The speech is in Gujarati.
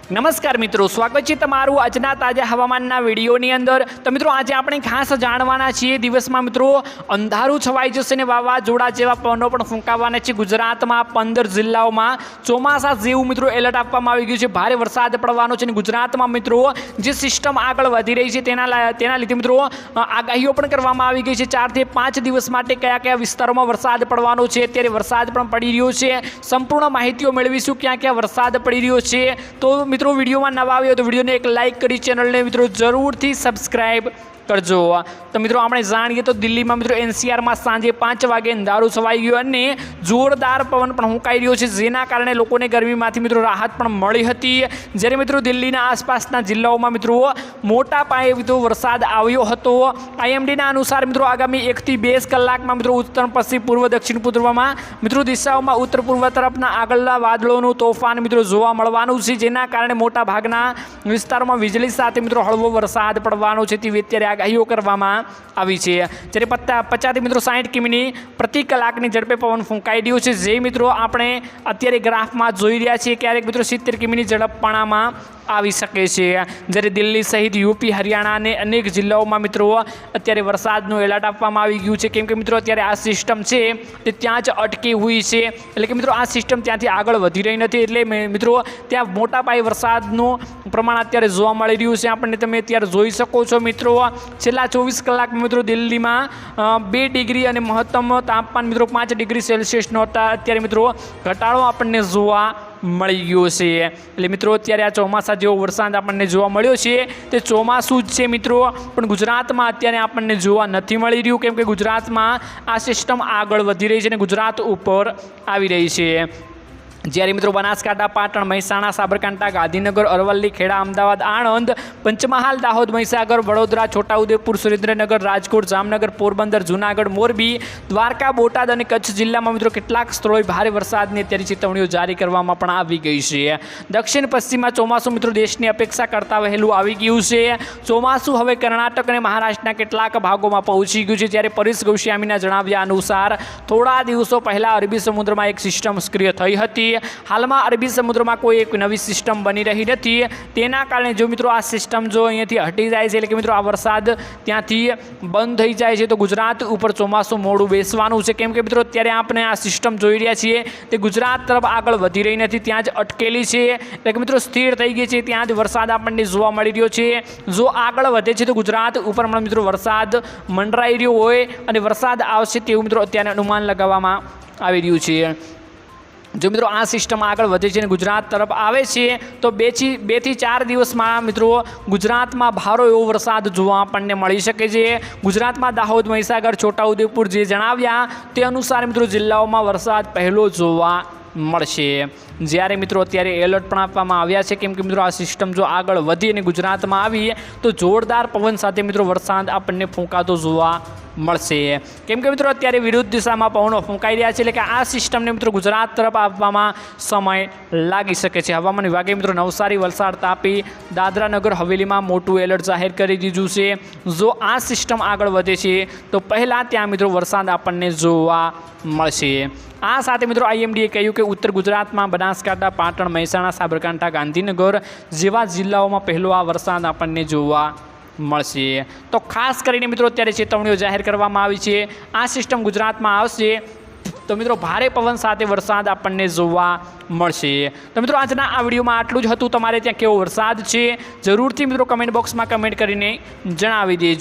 નમસ્કાર મિત્રો, સ્વાગત છે તમારું આજના તાજા હવામાનના વિડીયોની અંદર। તો મિત્રો આજે આપણે ખાસ જાણવાના છીએ દિવસમાં મિત્રો અંધારું છવાઈ જશે ને વાવાઝોડા જેવા પવનો પણ ફૂંકાવાના છે। ગુજરાતમાં 15 જિલ્લાઓમાં ચોમાસા જેવું મિત્રો એલર્ટ આપવામાં આવી ગયું છે। ભારે વરસાદ પડવાનો છે અને ગુજરાતમાં મિત્રો જે સિસ્ટમ આગળ વધી રહી છે તેના લીધે મિત્રો આગાહીઓ પણ કરવામાં આવી ગઈ છે। 4 થી 5 દિવસ માટે કયા કયા વિસ્તારોમાં વરસાદ પડવાનો છે, અત્યારે વરસાદ પણ પડી રહ્યો છે, સંપૂર્ણ માહિતીઓ મેળવીશું ક્યાં ક્યાં વરસાદ પડી રહ્યો છે। તો મિત્રો વિડીયોમાં નવા આવ્યો તો વિડીયોને એક લાઇક કરી ચેનલને મિત્રો જરૂરથી સબસ્ક્રાઇબ કરજો। તો મિત્રો આપણે જાણીએ તો દિલ્હીમાં મિત્રો એનસીઆરમાં સાંજે 5 વાગે અંધારું છવાઈ ગયું અને જોરદાર પવન પણ ફૂંકાઈ રહ્યો છે, જેના કારણે લોકોને ગરમીમાંથી મિત્રો રાહત પણ મળી હતી। જ્યારે મિત્રો દિલ્હીના આસપાસના જિલ્લાઓમાં મિત્રો મોટા પાયે મિત્રો વરસાદ આવ્યો હતો। આઈએમડીના અનુસાર મિત્રો આગામી 1 થી 2 કલાકમાં મિત્રો ઉત્તર પશ્ચિમ પૂર્વ દક્ષિણ પૂર્વમાં મિત્રો દિશાઓમાં ઉત્તર પૂર્વ તરફના આગળના વાદળોનું તોફાન મિત્રો જોવા મળવાનું છે, જેના કારણે મોટા ભાગના વિસ્તારોમાં વીજળી સાથે મિત્રો હળવો વરસાદ પડવાનો છે તેવી અત્યારે આગાહીઓ કરવામાં આવી છે। જ્યારે 50 થી મિત્રો 60 કિમી પ્રતિ કલાકની ઝડપે પવન ફૂંકાઈ રહ્યું છે, જે મિત્રો આપણે અત્યારે ગ્રાફમાં જોઈ રહ્યા છીએ। ક્યારેક મિત્રો 70 કિમીની ઝડપ પણ આમાં આવી શકે છે। જ્યારે દિલ્હી સહિત યુપી, હરિયાણા અને અનેક જિલ્લાઓમાં મિત્રો અત્યારે વરસાદનું એલર્ટ આપવામાં આવી ગયું છે, કેમ કે મિત્રો અત્યારે આ સિસ્ટમ છે તે ત્યાં જ અટકી હોય છે, એટલે કે મિત્રો આ સિસ્ટમ ત્યાંથી આગળ વધી રહી નથી, એટલે મિત્રો ત્યાં મોટા પાયે વરસાદનું પ્રમાણ અત્યારે જોવા મળી રહ્યું છે। આપણને તમે અત્યારે જોઈ શકો છો મિત્રો છેલ્લા 24 કલાકમાં મિત્રો દિલ્હીમાં 2 ડિગ્રી અને મહત્તમ તાપમાન મિત્રો 5 ડિગ્રી સેલ્સિયસનો અત્યારે મિત્રો ઘટાડો આપણને જોવા મળી ગયો છે। એટલે મિત્રો અત્યારે આ ચોમાસા જેવો વરસાદ આપણને જોવા મળ્યો છે તે ચોમાસું જ છે મિત્રો, પણ ગુજરાતમાં અત્યારે આપણને જોવા નથી મળી રહ્યું, કેમ કે ગુજરાતમાં આ સિસ્ટમ આગળ વધી રહી છે અને ગુજરાત ઉપર આવી રહી છે। જ્યારે મિત્રો બનાસકાંઠા, પાટણ, મહેસાણા, સાબરકાંઠા, ગાંધીનગર, અરવલ્લી, ખેડા, અમદાવાદ, આણંદ, પંચમહાલ, દાહોદ, મહીસાગર, વડોદરા, છોટાઉદેપુર, સુરેન્દ્રનગર, રાજકોટ, જામનગર, પોરબંદર, જૂનાગઢ, મોરબી, દ્વારકા, બોટાદ અને કચ્છ જિલ્લામાં મિત્રો કેટલાક સ્થળોએ ભારે વરસાદની અત્યારે ચેતવણીઓ જારી કરવામાં પણ આવી ગઈ છે। દક્ષિણ પશ્ચિમમાં ચોમાસું મિત્રો દેશની અપેક્ષા કરતાં વહેલું આવી ગયું છે। ચોમાસું હવે કર્ણાટક અને મહારાષ્ટ્રના કેટલાક ભાગોમાં પહોંચી ગયું છે। જ્યારે પરેશ ગોસ્વામીના જણાવ્યા અનુસાર થોડા દિવસો પહેલાં અરબી સમુદ્રમાં એક સિસ્ટમ સક્રિય થઈ હતી। હાલમાં અરબી સમુદ્રમાં કોઈ એક નવી સિસ્ટમ બની રહી નથી, તેના કારણે જો મિત્રો આ સિસ્ટમ જો અહીંયાથી હટી જાય છે, એટલે કે મિત્રો આ વરસાદ ત્યાંથી બંધ થઈ જાય છે, તો ગુજરાત ઉપર ચોમાસું મોડું બેસવાનું છે, કેમ કે મિત્રો અત્યારે આપણે આ સિસ્ટમ જોઈ રહ્યા છીએ તે ગુજરાત તરફ આગળ વધી રહી નથી, ત્યાં જ અટકેલી છે, એટલે કે મિત્રો સ્થિર થઈ ગઈ છે, ત્યાં જ વરસાદ આપણને જોવા મળી રહ્યો છે। જો આગળ વધે છે તો ગુજરાત ઉપર પણ મિત્રો વરસાદ મંડરાઈ રહ્યો હોય અને વરસાદ આવશે તેવું મિત્રો અત્યારે અનુમાન લગાવવામાં આવી રહ્યું છે। જો મિત્રો આ સિસ્ટમ આગળ વધે છે અને ગુજરાત તરફ આવે છે તો 2 થી 4 દિવસમાં મિત્રો ગુજરાતમાં ભારે એવો વરસાદ જોવા આપણને મળી શકે છે। ગુજરાતમાં દાહોદ, મહીસાગર, છોટાઉદેપુર જે જણાવ્યા તે અનુસાર મિત્રો જિલ્લાઓમાં વરસાદ પહેલો જોવા મળશે। જ્યારે મિત્રો અત્યારે એલર્ટ પણ આપવામાં આવ્યા છે, કેમ કે મિત્રો આ સિસ્ટમ જો આગળ વધી અને ગુજરાતમાં આવી તો જોરદાર પવન સાથે મિત્રો વરસાદ આપણને ફૂંકાતો જોવા મળશે, કેમ કે મિત્રો અત્યારે વિરુદ્ધ દિશામાં પવનો ફૂંકાઈ રહ્યા છે, એટલે કે આ સિસ્ટમને મિત્રો ગુજરાત તરફ આવવામાં સમય લાગી શકે છે। હવામાન વિભાગે મિત્રો નવસારી, વલસાડ, તાપી, દાદરા નગર હવેલીમાં મોટું એલર્ટ જાહેર કરી દીધું છે। જો આ સિસ્ટમ આગળ વધે છે તો પહેલાં ત્યાં મિત્રો વરસાદ આપણને જોવા મળશે। આ સાથે મિત્રો આઈએમડીએ કહ્યું કે ઉત્તર ગુજરાતમાં બનાસકાંઠા, પાટણ, મહેસાણા, સાબરકાંઠા, ગાંધીનગર જેવા જિલ્લાઓમાં પહેલો આ વરસાદ આપણને જોવા મળશે। તો ખાસ કરીને મિત્રો અત્યારે ચેતવણીઓ જાહેર કરવામાં આવી છે। આ સિસ્ટમ ગુજરાતમાં આવશે તો મિત્રો ભારે પવન સાથે વરસાદ આપણને જોવા મળશે। તો મિત્રો આજના આ વિડીયોમાં આટલું જ હતું। તમારે ત્યાં કેવો વરસાદ છે જરૂરથી મિત્રો કમેન્ટ બોક્સમાં કમેન્ટ કરીને જણાવી દેજો।